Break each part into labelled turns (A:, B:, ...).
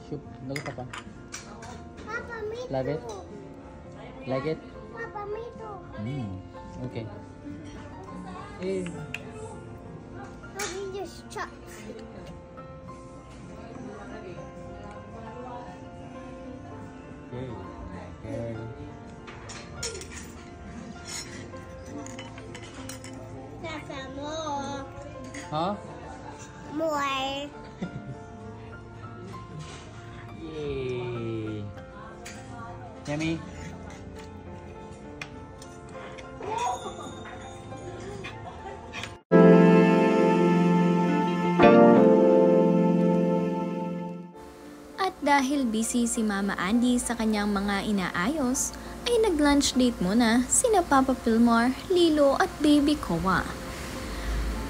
A: Shoot. Look at Papa.
B: Papa, me too.
A: Love it? Like it?
B: Papa, me too.
A: Okay. Hey.
B: Let me just check.
A: Okay. Okay.
B: That's more.
A: Huh?
B: More.
A: Yay. Yummy.
C: At dahil busy si Mama Andy sa kanyang mga inaayos, ay nag-lunch date muna sina Papa Pilmar, Lilo at Baby Kowa.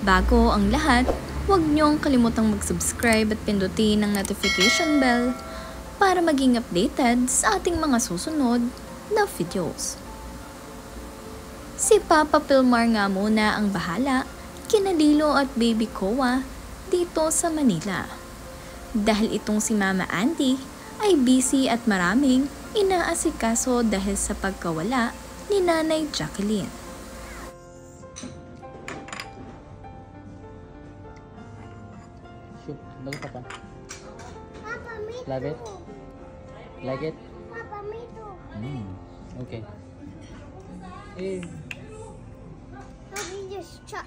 C: Bago ang lahat, huwag niyong kalimutang mag-subscribe at pindutin ang notification bell para maging updated sa ating mga susunod na videos. Si Papa Pilmar nga muna ang bahala kina Lilo at Baby Kowa dito sa Manila. Dahil itong si Mama Andy ay busy at maraming inaasikaso dahil sa pagkawala ni Nanay Jacqueline.
A: Shoot. Look at Papa.
B: Papa, me too.
A: Love it? Like it?
B: Papa, me too.
A: Okay. Hey.
B: Let me just check.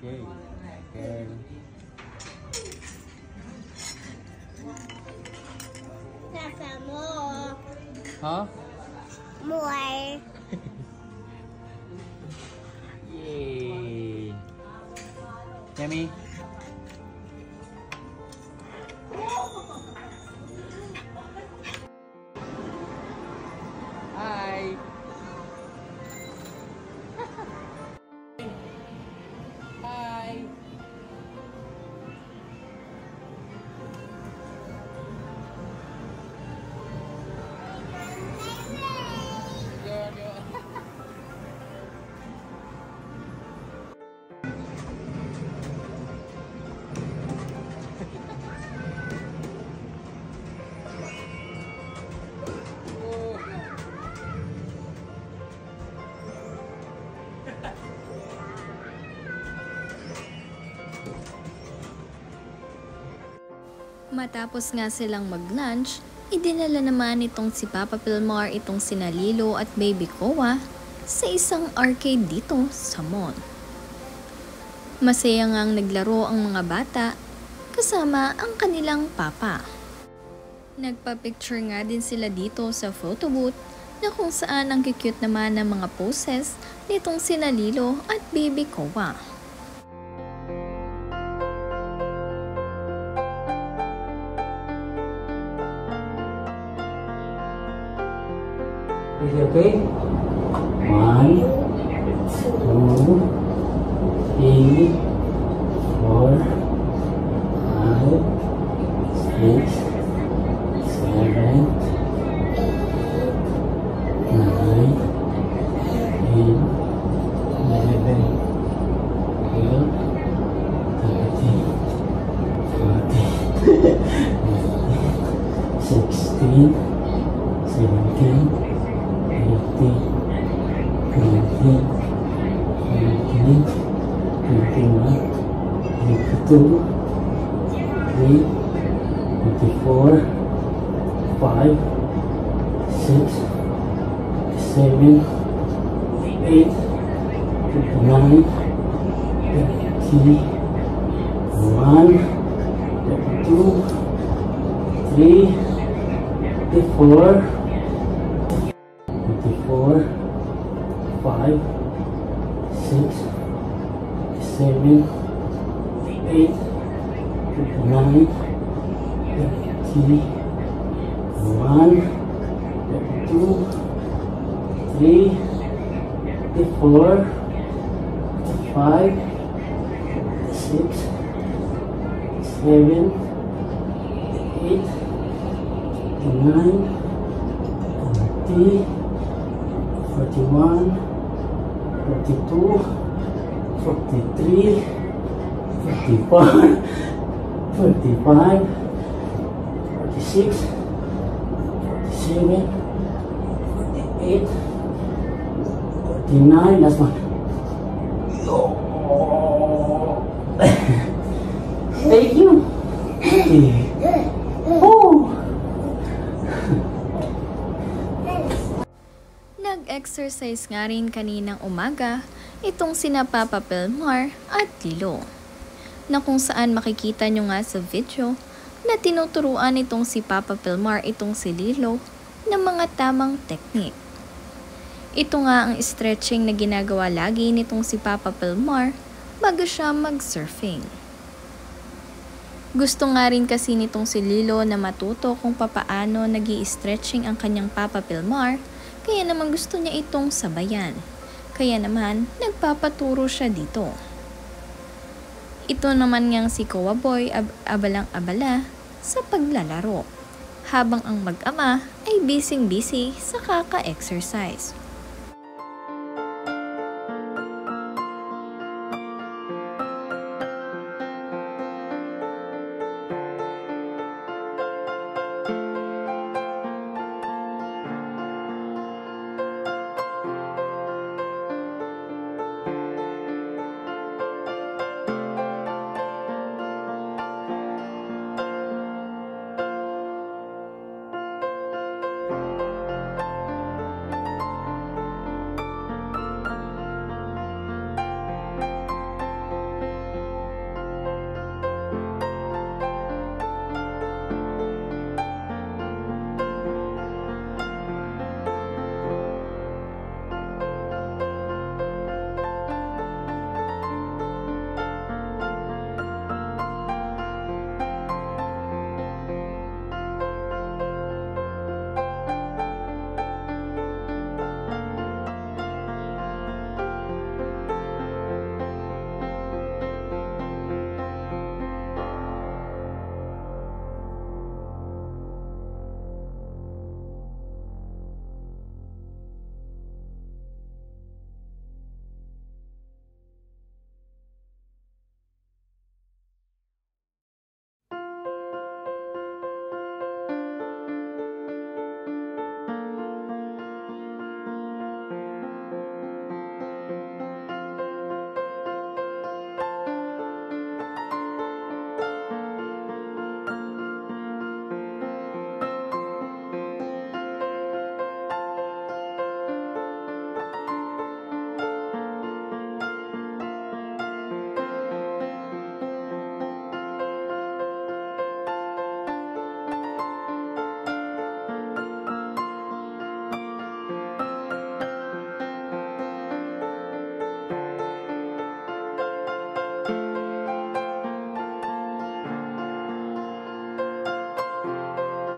A: Okay. Okay.
B: That's more.
A: Huh?
B: More.
A: Yay. Yummy. Hi. Hi.
C: Matapos nga silang mag-lunch, idinala naman itong si Papa Pilmar itong sina Lilo at Baby Kowa sa isang arcade dito sa mall. Masaya ngang naglaro ang mga bata kasama ang kanilang papa. Nagpa-picture nga din sila dito sa photo booth na kung saan ang cute naman ng mga poses nitong sina Lilo at Baby Kowa.
A: Is it okay? 1, 2, 3, 4, 5, 6, 7, 9, 10, 11, 12, 13, 14, 16, 17, 18, 19, 20, 21, 22, 23, 24, 5, 6, 7, 8, 9, 10, 1, 2, 3, 24, 24, 5, 6, 7, 8, 9, 10, 1, 2, 3, 4, 5, 6, 7, 8, 9, 40, 41, 42, 43, 45, 46, 47, 48, 49, last one. Thank you. Okay. Oh.
C: Nag-exercise nga rin kaninang umaga itong sina Papa Pilmar at Lilo, na kung saan makikita nyo nga sa video na tinuturuan itong si Papa Pilmar itong si Lilo ng mga tamang technique. Ito nga ang stretching na ginagawa lagi nitong si Papa Pilmar bago siya mag-surfing. Gusto nga rin kasi nitong si Lilo na matuto kung papaano nag-i-stretching ang kanyang Papa Pilmar, kaya naman gusto niya itong sabayan. Kaya naman, nagpapaturo siya dito. Ito naman ngang si Koa Boy abalang-abala sa paglalaro, habang ang mag-ama ay busy-busy sa kaka-exercise.